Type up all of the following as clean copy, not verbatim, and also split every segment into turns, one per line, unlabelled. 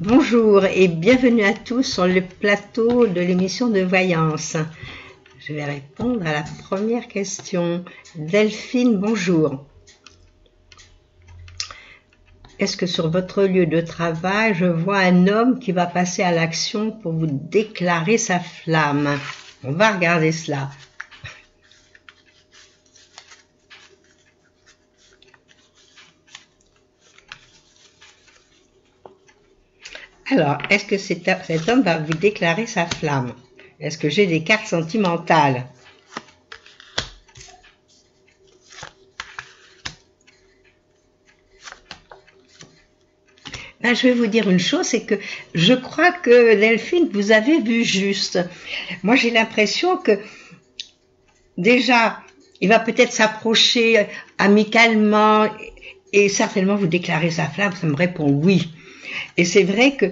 Bonjour et bienvenue à tous sur le plateau de l'émission de voyance. Je vais répondre à la première question. Delphine, bonjour. Est-ce que sur votre lieu de travail, je vois un homme qui va passer à l'action pour vous déclarer sa flamme? On va regarder cela. Alors, est-ce que cet homme va vous déclarer sa flamme? Est-ce que j'ai des cartes sentimentales? Ben, je vais vous dire une chose, c'est que je crois que Delphine, vous avez vu juste. Moi, j'ai l'impression que déjà, il va peut-être s'approcher amicalement et certainement vous déclarer sa flamme. Ça me répond oui. Et c'est vrai que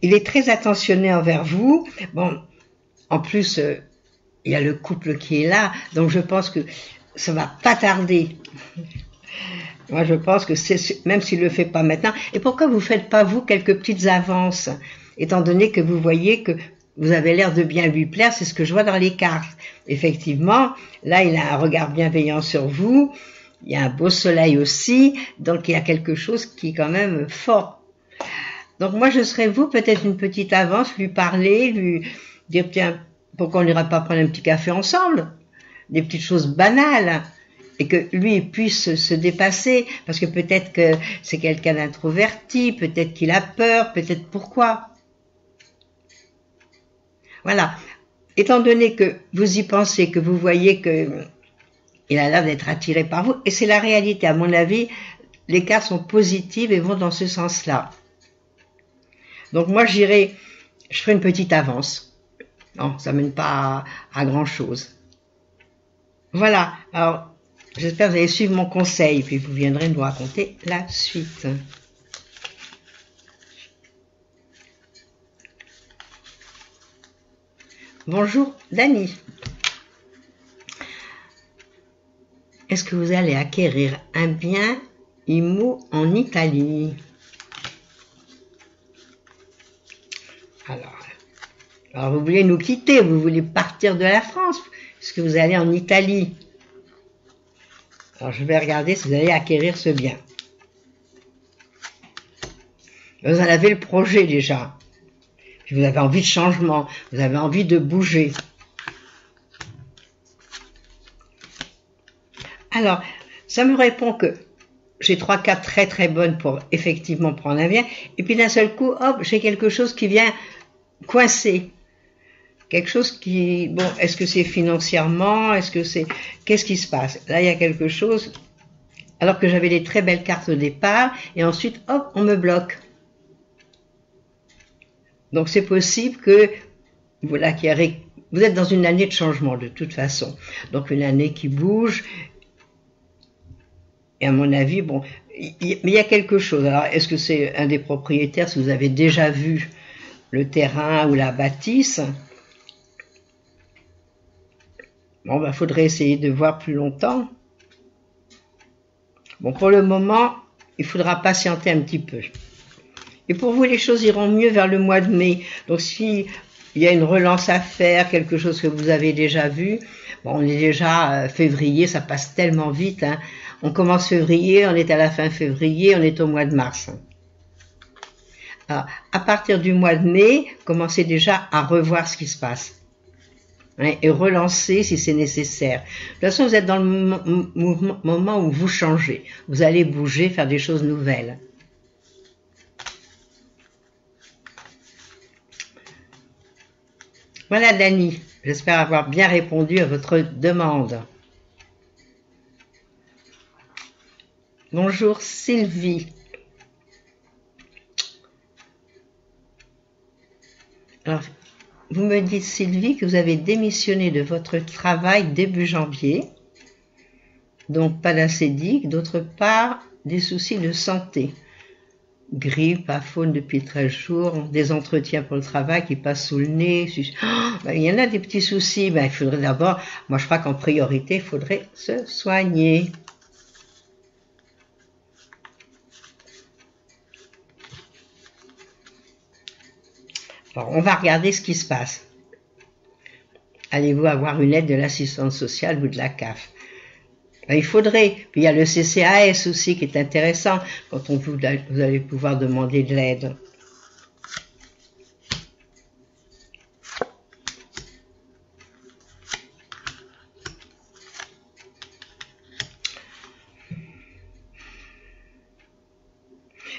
il est très attentionné envers vous. Bon, en plus, il y a le couple qui est là, donc je pense que ça va pas tarder. Moi, je pense que c'est, même s'il le fait pas maintenant. Et pourquoi vous faites pas, vous, quelques petites avances, étant donné que vous voyez que vous avez l'air de bien lui plaire, c'est ce que je vois dans les cartes. Effectivement, là, il a un regard bienveillant sur vous, il y a un beau soleil aussi, donc il y a quelque chose qui est quand même fort. Donc moi, je serais vous, peut-être une petite avance, lui parler, lui dire, tiens, pourquoi on n'ira pas prendre un petit café ensemble? Des petites choses banales. Et que lui puisse se dépasser, parce que peut-être que c'est quelqu'un d'introverti, peut-être qu'il a peur, peut-être pourquoi. Voilà. Étant donné que vous y pensez, que vous voyez que il a l'air d'être attiré par vous, et c'est la réalité, à mon avis, les cartes sont positives et vont dans ce sens-là. Donc moi je ferai une petite avance. Non, ça mène pas à grand-chose. Voilà, alors j'espère que vous allez suivre mon conseil, puis vous viendrez nous raconter la suite. Bonjour Dani. Est-ce que vous allez acquérir un bien immo en Italie? Alors vous voulez nous quitter, vous voulez partir de la France? Est-ce que vous allez en Italie? Alors je vais regarder si vous allez acquérir ce bien. Vous en avez le projet déjà. Puis vous avez envie de changement, vous avez envie de bouger. Alors, ça me répond que j'ai 3 cartes très très bonnes pour effectivement prendre un bien. Et puis d'un seul coup, hop, j'ai quelque chose qui vient coincer. Quelque chose qui, bon, est-ce que c'est financièrement, est-ce que c'est, qu'est-ce qui se passe? Là, il y a quelque chose, alors que j'avais des très belles cartes au départ, et ensuite, hop, on me bloque. Donc c'est possible que voilà, vous êtes dans une année de changement de toute façon. Donc une année qui bouge. Et à mon avis, bon, mais il y a quelque chose. Alors est-ce que c'est un des propriétaires, si vous avez déjà vu le terrain ou la bâtisse? Bon, ben, faudrait essayer de voir plus longtemps. Bon, pour le moment, il faudra patienter un petit peu. Et pour vous, les choses iront mieux vers le mois de mai. Donc, s'il y a une relance à faire, quelque chose que vous avez déjà vu, bon, on est déjà février, ça passe tellement vite. Hein. On commence février, on est à la fin février, on est au mois de mars. Alors, à partir du mois de mai, commencez déjà à revoir ce qui se passe. Hein, et relancer si c'est nécessaire. De toute façon, vous êtes dans le moment où vous changez. Vous allez bouger, faire des choses nouvelles. Voilà Dani, j'espère avoir bien répondu à votre demande. Bonjour Sylvie. Alors, vous me dites Sylvie que vous avez démissionné de votre travail début janvier, donc pas d'acédique, d'autre part des soucis de santé. Grippe, aphone depuis 13 jours, des entretiens pour le travail qui passent sous le nez. Il y en a des petits soucis. Il faudrait d'abord, moi je crois qu'en priorité, il faudrait se soigner. Alors, on va regarder ce qui se passe. Allez-vous avoir une aide de l'assistante sociale ou de la CAF? Ben, il faudrait. Puis il y a le CCAS aussi qui est intéressant quand vous allez pouvoir demander de l'aide.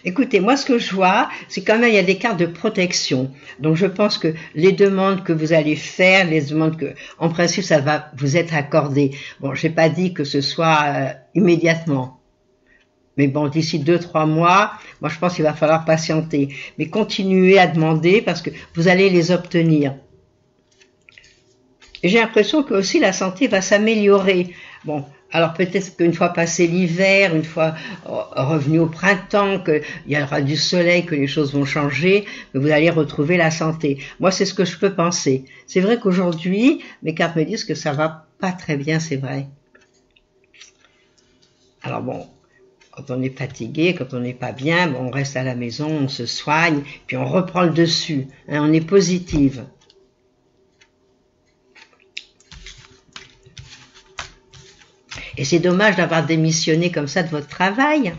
Écoutez, moi ce que je vois, c'est quand même il y a des cartes de protection. Donc je pense que les demandes que vous allez faire, les demandes que, en principe, ça va vous être accordé. Bon, j'ai pas dit que ce soit immédiatement. Mais bon, d'ici 2-3 mois, moi je pense qu'il va falloir patienter. Mais continuez à demander parce que vous allez les obtenir. Et j'ai l'impression que aussi la santé va s'améliorer. Bon, alors peut-être qu'une fois passé l'hiver, une fois revenu au printemps, qu'il y aura du soleil, que les choses vont changer, que vous allez retrouver la santé. Moi, c'est ce que je peux penser. C'est vrai qu'aujourd'hui, mes cartes me disent que ça va pas très bien, c'est vrai. Alors bon, quand on est fatigué, quand on n'est pas bien, bon, on reste à la maison, on se soigne, puis on reprend le dessus. Hein, on est positive. Et c'est dommage d'avoir démissionné comme ça de votre travail.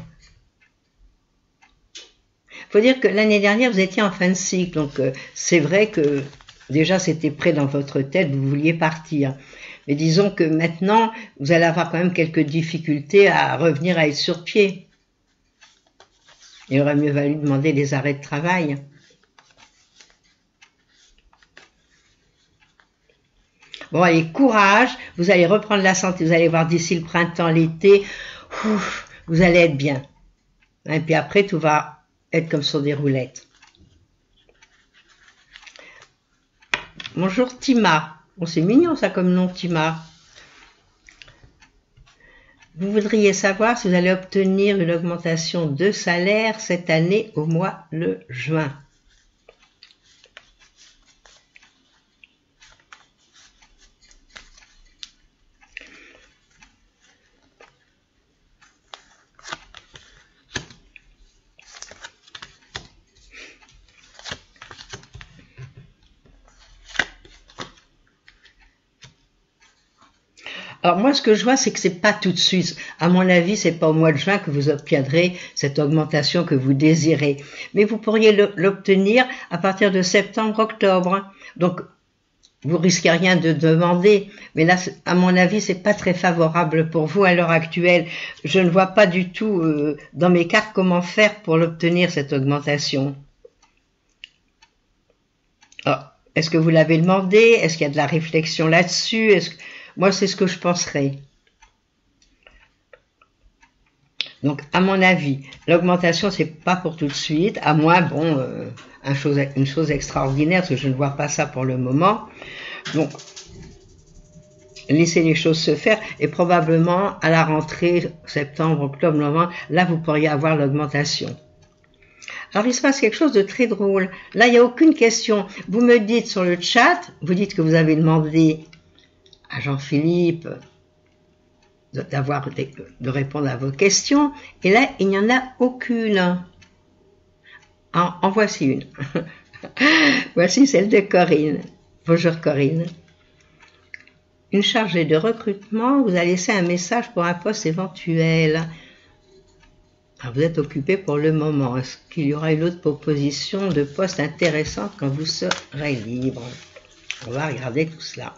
Il faut dire que l'année dernière, vous étiez en fin de cycle, donc c'est vrai que déjà c'était prêt dans votre tête, vous vouliez partir. Mais disons que maintenant, vous allez avoir quand même quelques difficultés à revenir à être sur pied. Il aurait mieux valu demander des arrêts de travail. Bon, allez, courage, vous allez reprendre la santé, vous allez voir d'ici le printemps, l'été, vous allez être bien. Et puis après, tout va être comme sur des roulettes. Bonjour Tima. Bon, c'est mignon ça comme nom, Tima. Vous voudriez savoir si vous allez obtenir une augmentation de salaire cette année au mois de juin. Alors moi, ce que je vois, c'est que c'est pas tout de suite. À mon avis, c'est pas au mois de juin que vous obtiendrez cette augmentation que vous désirez. Mais vous pourriez l'obtenir à partir de septembre-octobre. Donc, vous risquez rien de demander. Mais là, à mon avis, c'est pas très favorable pour vous à l'heure actuelle. Je ne vois pas du tout dans mes cartes comment faire pour l'obtenir, cette augmentation. Est-ce que vous l'avez demandé? Est-ce qu'il y a de la réflexion là-dessus? Moi, c'est ce que je penserais. Donc, à mon avis, l'augmentation, c'est pas pour tout de suite, à moins, bon, une chose extraordinaire, parce que je ne vois pas ça pour le moment. Donc, laissez les choses se faire, et probablement, à la rentrée, septembre, octobre, novembre, là, vous pourriez avoir l'augmentation. Alors, il se passe quelque chose de très drôle. Là, il n'y a aucune question. Vous me dites sur le chat, vous dites que vous avez demandé à Jean-Philippe de répondre à vos questions, et là, il n'y en a aucune. En voici une. Voici celle de Corinne. Bonjour Corinne. Une chargée de recrutement vous a laissé un message pour un poste éventuel. Alors, vous êtes occupé pour le moment. Est-ce qu'il y aura une autre proposition de poste intéressante quand vous serez libre? On va regarder tout cela.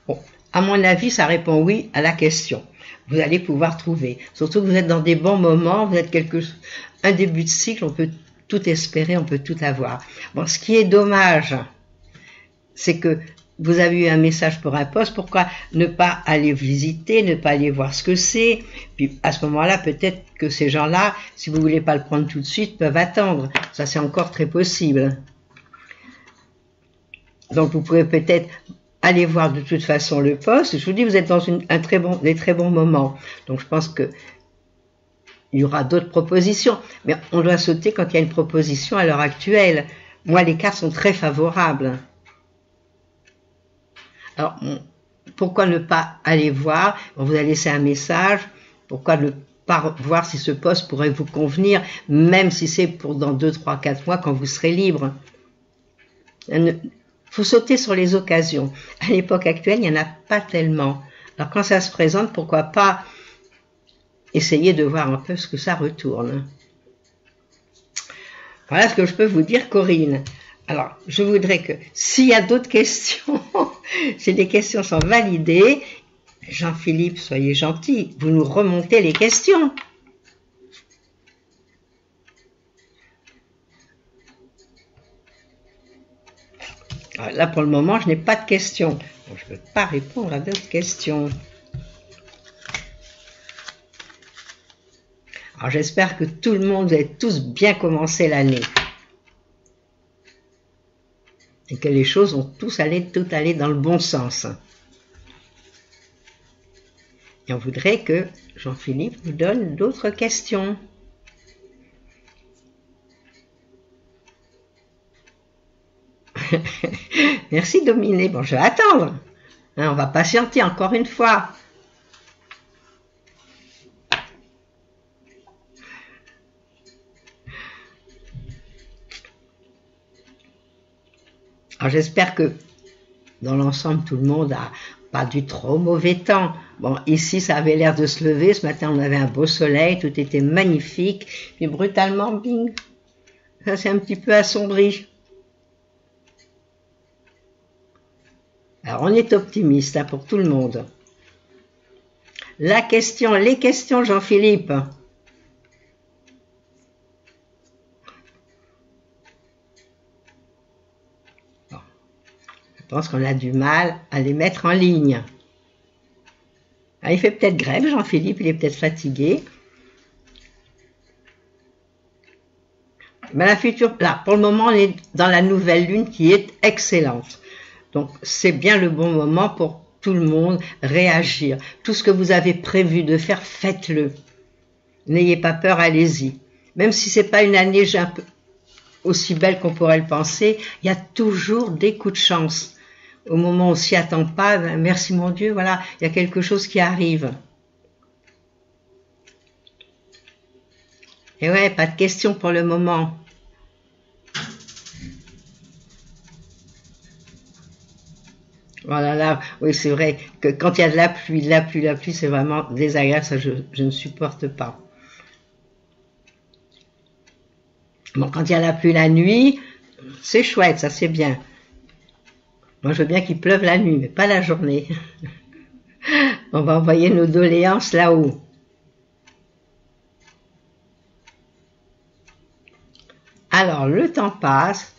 Bon, à mon avis, ça répond oui à la question. Vous allez pouvoir trouver. Surtout que vous êtes dans des bons moments, vous êtes un début de cycle, on peut tout espérer, on peut tout avoir. Bon, ce qui est dommage, c'est que vous avez eu un message pour un poste, pourquoi ne pas aller visiter, ne pas aller voir ce que c'est? Puis à ce moment-là, peut-être que ces gens-là, si vous voulez pas le prendre tout de suite, peuvent attendre. Ça, c'est encore très possible. Donc vous pouvez peut-être aller voir de toute façon le poste. Je vous dis, vous êtes dans des très bons moments. Donc je pense que il y aura d'autres propositions, mais on doit sauter quand il y a une proposition à l'heure actuelle. Moi, les cartes sont très favorables. Alors, pourquoi ne pas aller voir? On vous a laissé un message. Pourquoi ne pas voir si ce poste pourrait vous convenir, même si c'est pour dans 2, 3, 4 mois quand vous serez libre? Il faut sauter sur les occasions. À l'époque actuelle, il n'y en a pas tellement. Alors quand ça se présente, pourquoi pas essayer de voir un peu ce que ça retourne. Voilà ce que je peux vous dire, Corinne. Alors, je voudrais que, s'il y a d'autres questions, si les questions sont validées, Jean-Philippe, soyez gentil, vous nous remontez les questions. Alors là, pour le moment, je n'ai pas de questions. Donc, je ne peux pas répondre à d'autres questions. Alors, j'espère que tout le monde, vous avez tous bien commencé l'année. Et que les choses ont tout allé dans le bon sens. Et on voudrait que Jean-Philippe vous donne d'autres questions. Merci Dominé. Bon, je vais attendre. Hein, on va patienter encore une fois. Alors j'espère que dans l'ensemble, tout le monde a pas du trop mauvais temps. Bon, ici, ça avait l'air de se lever. Ce matin, on avait un beau soleil, tout était magnifique. Puis brutalement, bing, ça s'est un petit peu assombri. Alors, on est optimiste hein, pour tout le monde. Les questions, Jean-Philippe. Bon. Je pense qu'on a du mal à les mettre en ligne. Ah, il fait peut-être grève, Jean-Philippe, il est peut-être fatigué. Mais la future, là, pour le moment, on est dans la nouvelle lune qui est excellente. Donc, c'est bien le bon moment pour tout le monde réagir. Tout ce que vous avez prévu de faire, faites-le. N'ayez pas peur, allez-y. Même si c'est pas une année un peu aussi belle qu'on pourrait le penser, il y a toujours des coups de chance. Au moment où on s'y attend pas, ben, merci mon Dieu, voilà, il y a quelque chose qui arrive. Et ouais, pas de questions pour le moment. Voilà, là, oui, c'est vrai que quand il y a de la pluie, c'est vraiment désagréable, ça je ne supporte pas. Bon, quand il y a la pluie la nuit, c'est chouette, ça c'est bien. Moi, je veux bien qu'il pleuve la nuit, mais pas la journée. On va envoyer nos doléances là-haut. Alors, le temps passe.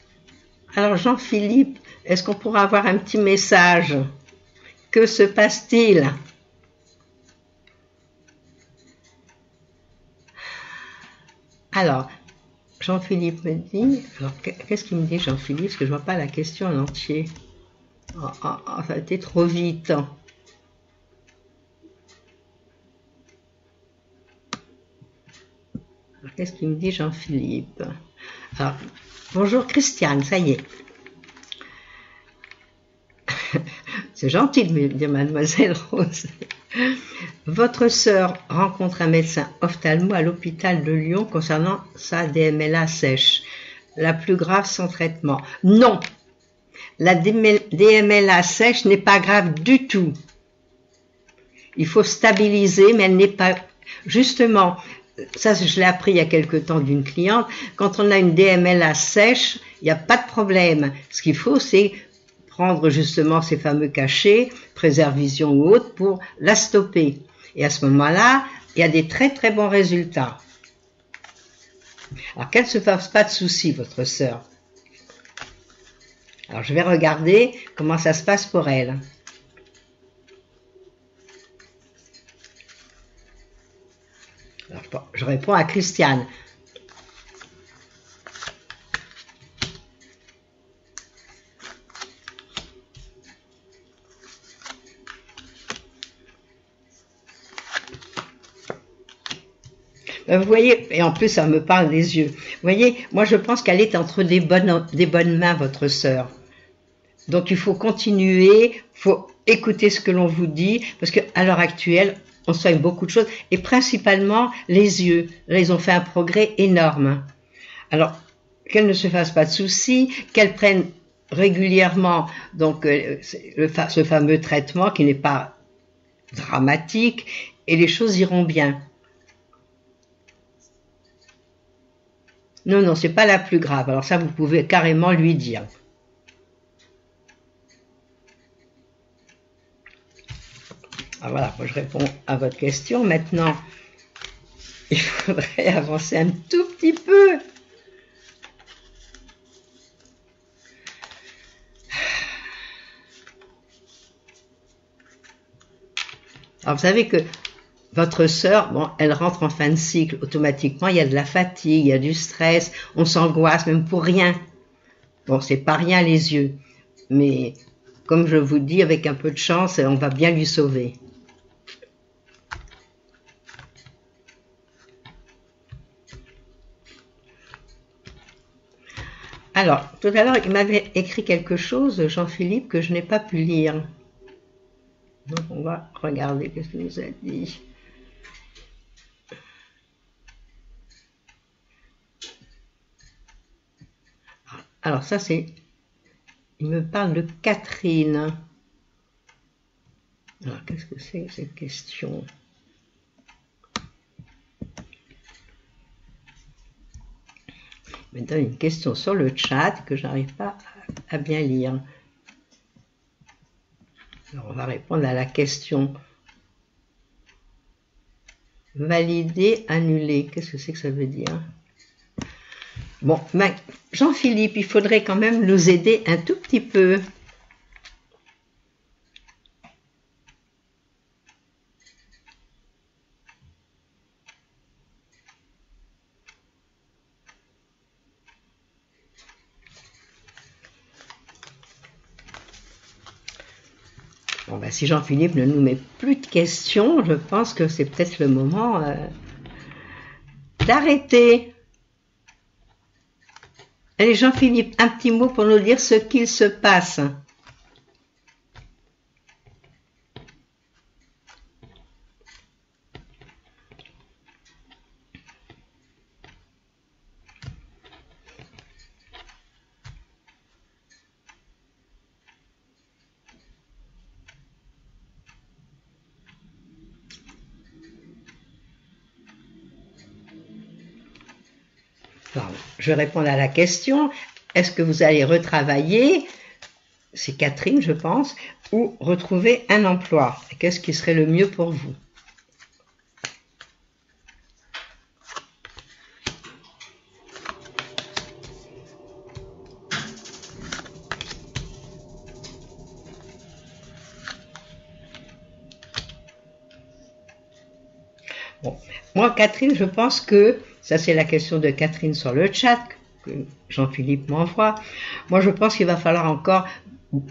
Alors, Jean-Philippe, est-ce qu'on pourra avoir un petit message? Que se passe-t-il? Alors, Jean-Philippe me dit... Alors, qu'est-ce qu'il me dit, Jean-Philippe? Parce que je ne vois pas la question en entier. Oh, ça a été trop vite. Alors, qu'est-ce qu'il me dit, Jean-Philippe? Alors, bonjour Christiane, ça y est. C'est gentil de me dire mademoiselle Rose. Votre sœur rencontre un médecin ophtalmo à l'hôpital de Lyon concernant sa DMLA sèche. La plus grave sans traitement. Non, la DMLA sèche n'est pas grave du tout. Il faut stabiliser, mais elle n'est pas... Justement, ça je l'ai appris il y a quelque temps d'une cliente, quand on a une DMLA sèche, il n'y a pas de problème. Ce qu'il faut, c'est prendre justement ces fameux cachets, préservision ou autre, pour la stopper. Et à ce moment-là, il y a des très très bons résultats. Alors qu'elle ne se fasse pas de soucis, votre sœur. Alors je vais regarder comment ça se passe pour elle. Alors, je réponds à Christiane. Vous voyez, et en plus ça me parle des yeux. Vous voyez, moi je pense qu'elle est entre des bonnes mains, votre sœur. Donc il faut continuer, il faut écouter ce que l'on vous dit, parce qu'à l'heure actuelle, on soigne beaucoup de choses, et principalement les yeux. Là, ils ont fait un progrès énorme. Alors, qu'elle ne se fasse pas de soucis, qu'elle prenne régulièrement donc ce fameux traitement qui n'est pas dramatique, et les choses iront bien. Non, non, c'est pas la plus grave. Alors ça, vous pouvez carrément lui dire. Alors voilà, moi je réponds à votre question. Maintenant, il faudrait avancer un tout petit peu. Alors vous savez que votre sœur, bon, elle rentre en fin de cycle automatiquement, il y a de la fatigue, il y a du stress, on s'angoisse même pour rien. Bon, c'est pas rien les yeux, mais comme je vous dis, avec un peu de chance, on va bien lui sauver. Alors, tout à l'heure, il m'avait écrit quelque chose, Jean-Philippe, que je n'ai pas pu lire. Donc, on va regarder ce qu'il nous a dit. Alors, ça, c'est... Il me parle de Catherine. Alors, qu'est-ce que c'est cette question ? Il me donne une question sur le chat que je n'arrive pas à bien lire. Alors, on va répondre à la question. Valider, annuler. Qu'est-ce que c'est que ça veut dire? Bon, Jean-Philippe, il faudrait quand même nous aider un tout petit peu. Bon, ben, si Jean-Philippe ne nous met plus de questions, je pense que c'est peut-être le moment d'arrêter. Allez, Jean-Philippe, un petit mot pour nous dire ce qu'il se passe. Je vais répondre à la question. Est-ce que vous allez retravailler, c'est Catherine je pense, ou retrouver un emploi? Qu'est-ce qui serait le mieux pour vous? Bon, moi Catherine, je pense que, ça c'est la question de Catherine sur le chat, que Jean-Philippe m'envoie, moi je pense qu'il va falloir encore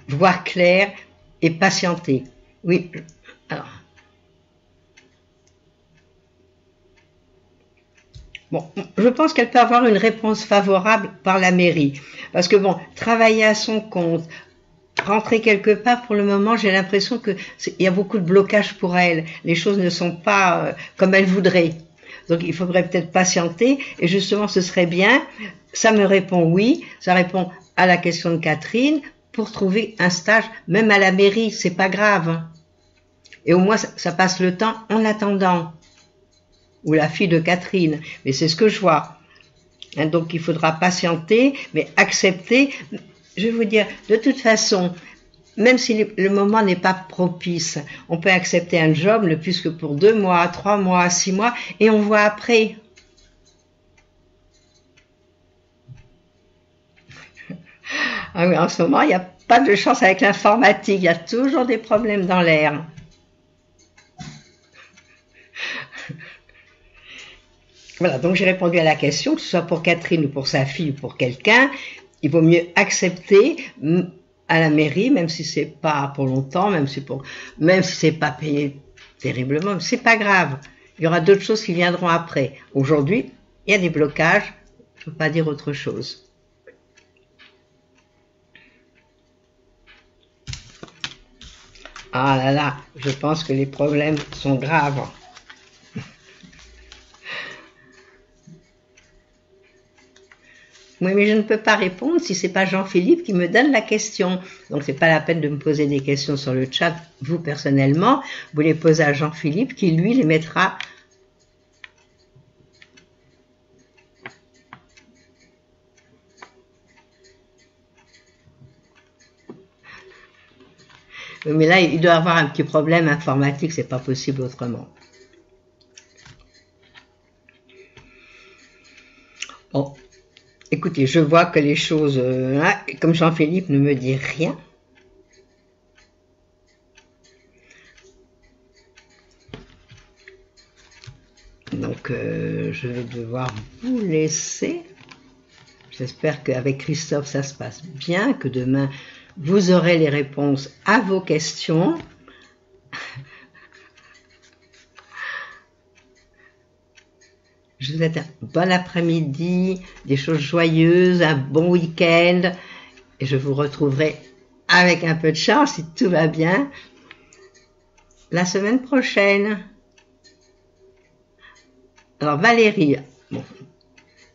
voir clair et patienter. Oui, alors. Bon, je pense qu'elle peut avoir une réponse favorable par la mairie. Parce que bon, travailler à son compte, rentrer quelque part, pour le moment, j'ai l'impression qu'il y a beaucoup de blocages pour elle. Les choses ne sont pas comme elle voudrait. Donc il faudrait peut-être patienter. Et justement, ce serait bien, ça me répond oui, ça répond à la question de Catherine, pour trouver un stage, même à la mairie, c'est pas grave. Et au moins, ça passe le temps en attendant. Ou la fille de Catherine, mais c'est ce que je vois. Hein, donc il faudra patienter, mais accepter. Je vais vous dire, de toute façon, même si le moment n'est pas propice, on peut accepter un job ne plus que pour 2 mois, 3 mois, 6 mois, et on voit après. Ah oui, en ce moment, il n'y a pas de chance avec l'informatique, il y a toujours des problèmes dans l'air. Voilà, donc j'ai répondu à la question, que ce soit pour Catherine ou pour sa fille ou pour quelqu'un, il vaut mieux accepter à la mairie, même si c'est pas pour longtemps, même si c'est pas payé terriblement, c'est pas grave. Il y aura d'autres choses qui viendront après. Aujourd'hui, il y a des blocages, je ne peux pas dire autre chose. Ah là là, je pense que les problèmes sont graves. Oui, mais je ne peux pas répondre si c'est pas Jean-Philippe qui me donne la question. Donc c'est pas la peine de me poser des questions sur le chat, vous personnellement. Vous les posez à Jean-Philippe qui lui les mettra. Mais là, il doit avoir un petit problème informatique, c'est pas possible autrement. Bon, écoutez, je vois que les choses, comme Jean-Philippe ne me dit rien, donc je vais devoir vous laisser. J'espère qu'avec Christophe ça se passe bien, que demain vous aurez les réponses à vos questions. Je vous souhaite un bon après-midi, des choses joyeuses, un bon week-end, et je vous retrouverai avec un peu de chance, si tout va bien, la semaine prochaine. Alors Valérie, bon,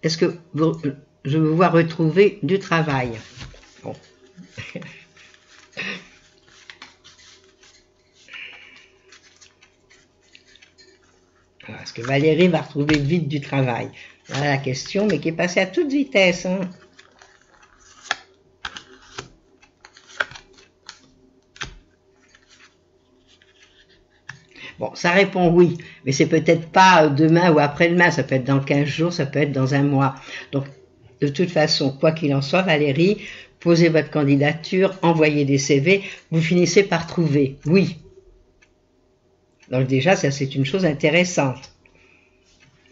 est-ce que je vous vois retrouver du travail? Bon. Est-ce que Valérie va retrouver vite du travail? Voilà la question, mais qui est passée à toute vitesse. Hein. Bon, ça répond oui, mais c'est peut-être pas demain ou après-demain, ça peut être dans 15 jours, ça peut être dans un mois. Donc, de toute façon, quoi qu'il en soit, Valérie, posez votre candidature, envoyez des CV, vous finissez par trouver, oui. Donc déjà, ça c'est une chose intéressante.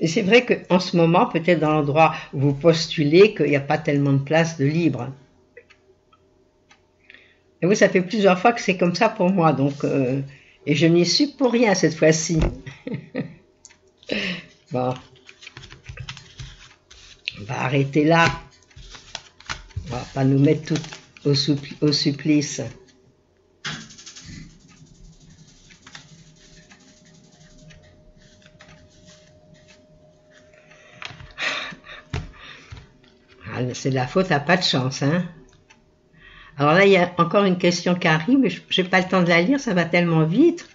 Et c'est vrai qu'en ce moment, peut-être dans l'endroit où vous postulez, qu'il n'y a pas tellement de place de libre. Et oui, ça fait plusieurs fois que c'est comme ça pour moi, donc et je n'y suis pour rien cette fois-ci. Bon, on va arrêter là. On va pas nous mettre tout au supplice. C'est de la faute à pas de chance, hein. Alors là, il y a encore une question qui arrive, mais je n'ai pas le temps de la lire, ça va tellement vite.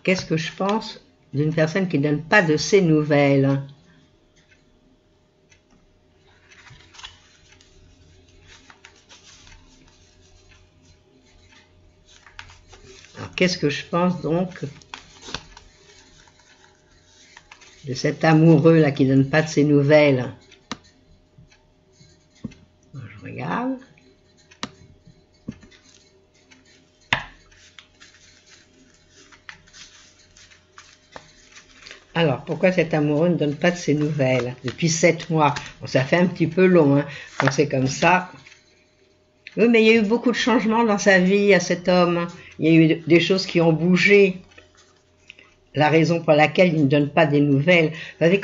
Qu'est-ce que je pense d'une personne qui ne donne pas de ses nouvelles? Alors, qu'est-ce que je pense donc de cet amoureux là qui ne donne pas de ses nouvelles? Je regarde. Alors, pourquoi cet amoureux ne donne pas de ses nouvelles depuis 7 mois? Bon, ça fait un petit peu long, hein, quand c'est comme ça. Oui, mais il y a eu beaucoup de changements dans sa vie à cet homme. Il y a eu des choses qui ont bougé. La raison pour laquelle il ne donne pas des nouvelles. Vous savez,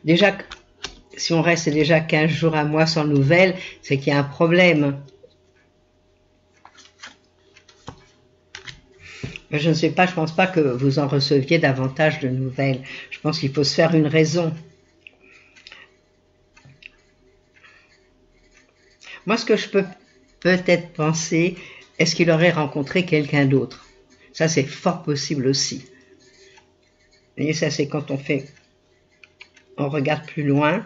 déjà, si on reste déjà 15 jours à mois sans nouvelles, c'est qu'il y a un problème. Mais je ne sais pas, je ne pense pas que vous en receviez davantage de nouvelles. Je pense qu'il faut se faire une raison. Moi, ce que je peux peut-être penser, est-ce qu'il aurait rencontré quelqu'un d'autre? Ça, c'est fort possible aussi. Et ça, c'est quand on regarde plus loin.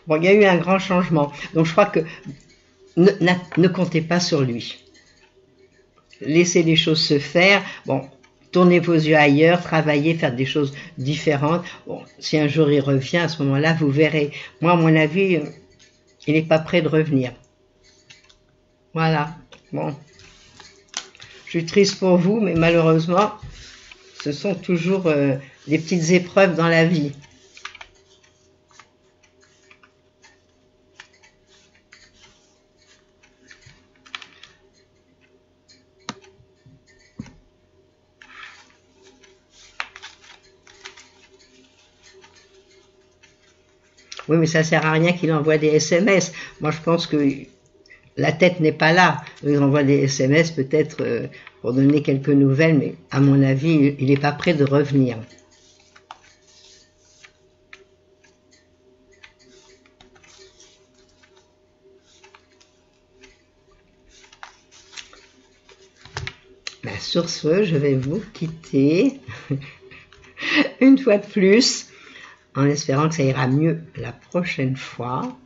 Bon, il y a eu un grand changement. Donc, je crois que ne comptez pas sur lui. Laissez les choses se faire. Bon, tournez vos yeux ailleurs, travaillez, faire des choses différentes. Bon, si un jour il revient, à ce moment-là, vous verrez. Moi, à mon avis, il n'est pas prêt de revenir. Voilà. Bon. Je suis triste pour vous, mais malheureusement, ce sont toujours des petites épreuves dans la vie. Oui, mais ça sert à rien qu'il envoie des SMS. Moi, je pense que la tête n'est pas là. Il envoie des SMS peut-être pour donner quelques nouvelles, mais à mon avis, il n'est pas prêt de revenir. Ben, sur ce, je vais vous quitter une fois de plus, en espérant que ça ira mieux la prochaine fois.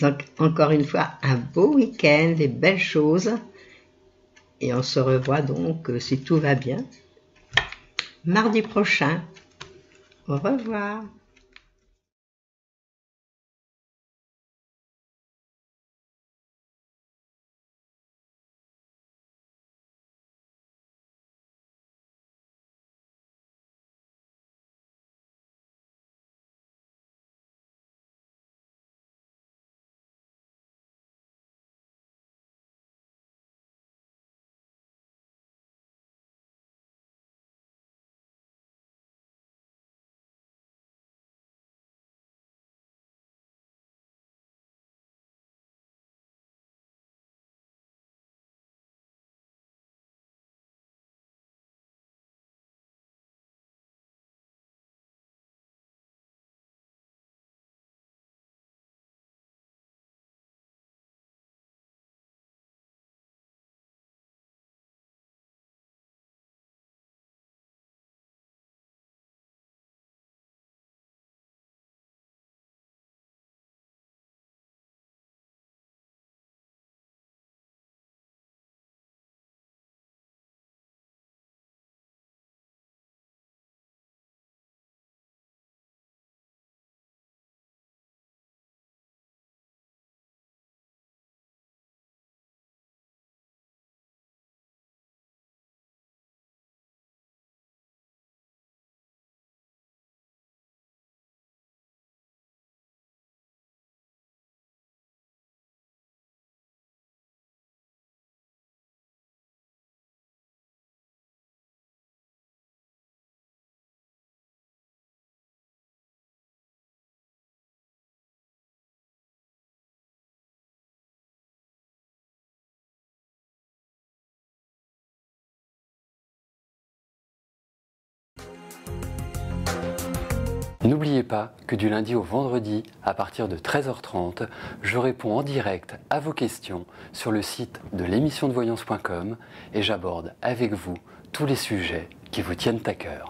Donc, encore une fois, un beau week-end, des belles choses. Et on se revoit donc, si tout va bien, mardi prochain. Au revoir.
N'oubliez pas que du lundi au vendredi, à partir de 13h30, je réponds en direct à vos questions sur le site de l'émissiondevoyance.com et j'aborde avec vous tous les sujets qui vous tiennent à cœur.